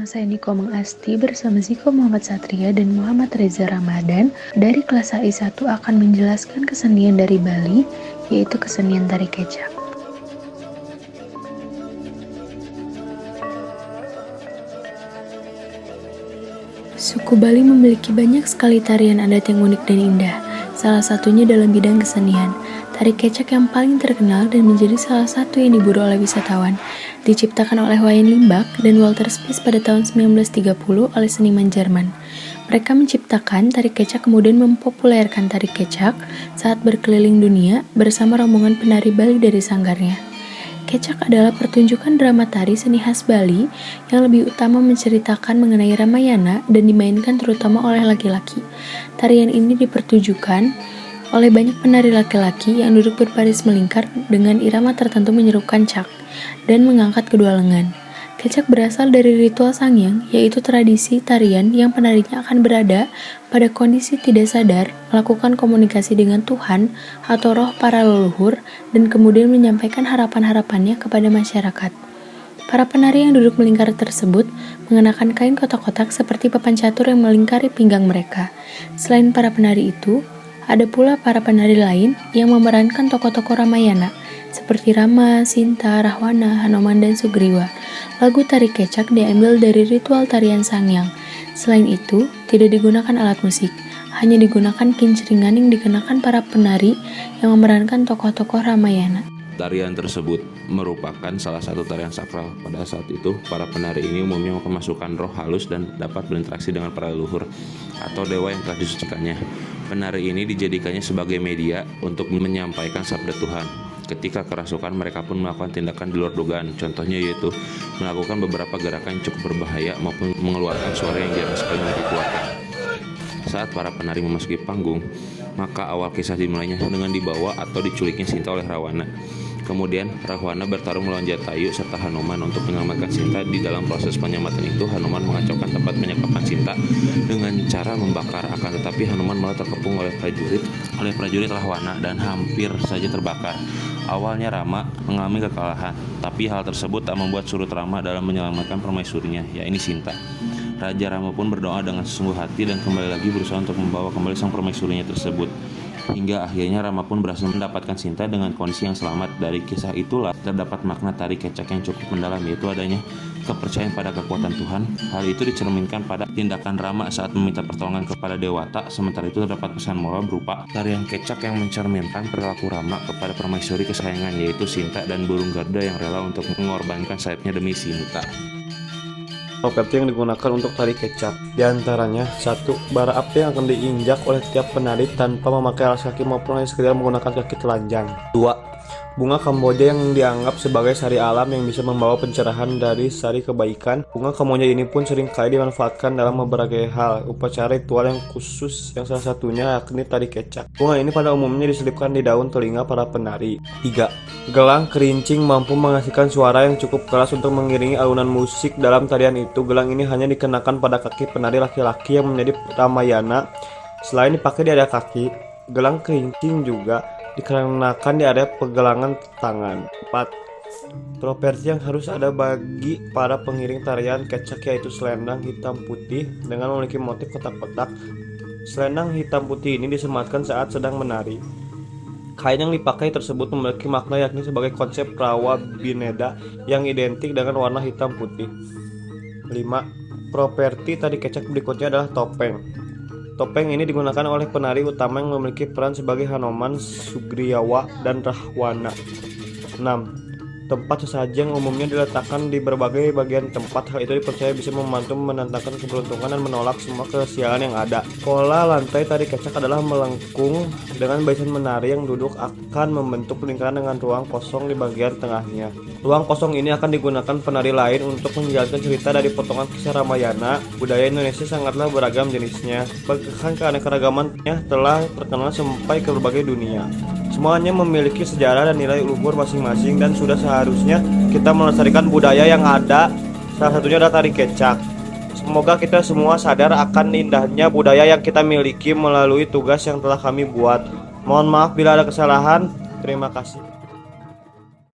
saya Niko Mengasti bersama Ziko Muhammad Satria dan Muhammad Reza Ramadan dari kelas HI1 akan menjelaskan kesenian dari Bali, yaitu kesenian tari kecak. Suku Bali memiliki banyak sekali tarian adat yang unik dan indah, salah satunya dalam bidang kesenian. Tari kecak yang paling terkenal dan menjadi salah satu yang diburu oleh wisatawan, diciptakan oleh Wayan Limbak dan Walter Spies pada tahun 1930 oleh seniman Jerman. Mereka menciptakan tari kecak kemudian mempopulerkan tari kecak saat berkeliling dunia bersama rombongan penari Bali dari sanggarnya. Kecak adalah pertunjukan drama tari seni khas Bali yang lebih utama menceritakan mengenai Ramayana dan dimainkan terutama oleh laki-laki. Tarian ini dipertunjukkan oleh banyak penari laki-laki yang duduk berbaris melingkar dengan irama tertentu menyerukan cak dan mengangkat kedua lengan. Kecak berasal dari ritual sangyang, yaitu tradisi tarian yang penarinya akan berada pada kondisi tidak sadar, melakukan komunikasi dengan Tuhan atau roh para leluhur, dan kemudian menyampaikan harapan-harapannya kepada masyarakat. Para penari yang duduk melingkar tersebut mengenakan kain kotak-kotak seperti papan catur yang melingkari pinggang mereka. Selain para penari itu, ada pula para penari lain yang memerankan tokoh-tokoh Ramayana seperti Rama, Sinta, Rahwana, Hanuman, dan Sugriwa. Lagu tari kecak diambil dari ritual tarian sangyang. Selain itu, tidak digunakan alat musik, hanya digunakan kincringan yang dikenakan para penari yang memerankan tokoh-tokoh Ramayana. Tarian tersebut merupakan salah satu tarian sakral. Pada saat itu, para penari ini umumnya memasukkan roh halus dan dapat berinteraksi dengan para leluhur atau dewa yang telah disucikannya. Penari ini dijadikannya sebagai media untuk menyampaikan sabda Tuhan. Ketika kerasukan, mereka pun melakukan tindakan di luar dugaan. Contohnya yaitu melakukan beberapa gerakan yang cukup berbahaya maupun mengeluarkan suara yang jarang sekali mereka keluarkan. Saat para penari memasuki panggung, maka awal kisah dimulainya dengan dibawa atau diculiknya Sinta oleh Rawana. Kemudian Rahwana bertarung melawan Jatayu serta Hanuman untuk menyelamatkan Sinta. Di dalam proses penyelamatan itu, Hanuman mengacaukan tempat penyekapan Sinta dengan cara membakar, akan tetapi Hanuman malah terkepung oleh prajurit Rahwana dan hampir saja terbakar. Awalnya Rama mengalami kekalahan, tapi hal tersebut tak membuat surut Rama dalam menyelamatkan permaisurinya, yakni Sinta. Raja Rama pun berdoa dengan sesungguh hati dan kembali lagi berusaha untuk membawa kembali sang permaisurinya tersebut. Hingga akhirnya Rama pun berhasil mendapatkan Sinta dengan kondisi yang selamat. Dari kisah itulah terdapat makna tari kecak yang cukup mendalam, yaitu adanya kepercayaan pada kekuatan Tuhan. Hal itu dicerminkan pada tindakan Rama saat meminta pertolongan kepada Dewata. Sementara itu terdapat pesan moral berupa tarian kecak yang mencerminkan perilaku Rama kepada permaisuri kesayangan, yaitu Sinta, dan burung Garuda yang rela untuk mengorbankan sayapnya demi Sinta. Properti yang digunakan untuk tari kecak diantaranya 1. Bara api yang akan diinjak oleh tiap penari tanpa memakai alas kaki maupun hanya sekedar menggunakan kaki telanjang. 2. Bunga Kamboja yang dianggap sebagai sari alam yang bisa membawa pencerahan dari sari kebaikan. Bunga Kamboja ini pun seringkali dimanfaatkan dalam berbagai hal upacara ritual yang khusus, yang salah satunya yakni tari kecak. Bunga ini pada umumnya diselipkan di daun telinga para penari. 3. Gelang kerincing mampu menghasilkan suara yang cukup keras untuk mengiringi alunan musik dalam tarian itu. Gelang ini hanya dikenakan pada kaki penari laki-laki yang menjadi Ramayana. Selain dipakai di area kaki, gelang kerincing juga dikenakan di area pergelangan tangan. 4. Properti yang harus ada bagi para pengiring tarian kecak yaitu selendang hitam putih dengan memiliki motif kotak-kotak. Selendang hitam putih ini disematkan saat sedang menari. Kain yang dipakai tersebut memiliki makna yakni sebagai konsep rawa bineda yang identik dengan warna hitam putih. 5. Properti tari kecak berikutnya adalah topeng. Topeng ini digunakan oleh penari utama yang memiliki peran sebagai Hanuman, Sugriwa, dan Rahwana. 6. Tempat sesajen yang umumnya diletakkan di berbagai bagian tempat. Hal itu dipercaya bisa membantu mendatangkan keberuntungan dan menolak semua kesialan yang ada. Pola lantai tari kecak adalah melengkung dengan barisan menari yang duduk akan membentuk lingkaran dengan ruang kosong di bagian tengahnya. Ruang kosong ini akan digunakan penari lain untuk menjalankan cerita dari potongan kisah Ramayana. Budaya Indonesia sangatlah beragam jenisnya. Bahkan keanekaragamannya telah terkenal sampai ke berbagai dunia. Semuanya memiliki sejarah dan nilai luhur masing-masing dan sudah seharusnya kita melestarikan budaya yang ada. Salah satunya adalah tari kecak. Semoga kita semua sadar akan indahnya budaya yang kita miliki melalui tugas yang telah kami buat. Mohon maaf bila ada kesalahan. Terima kasih.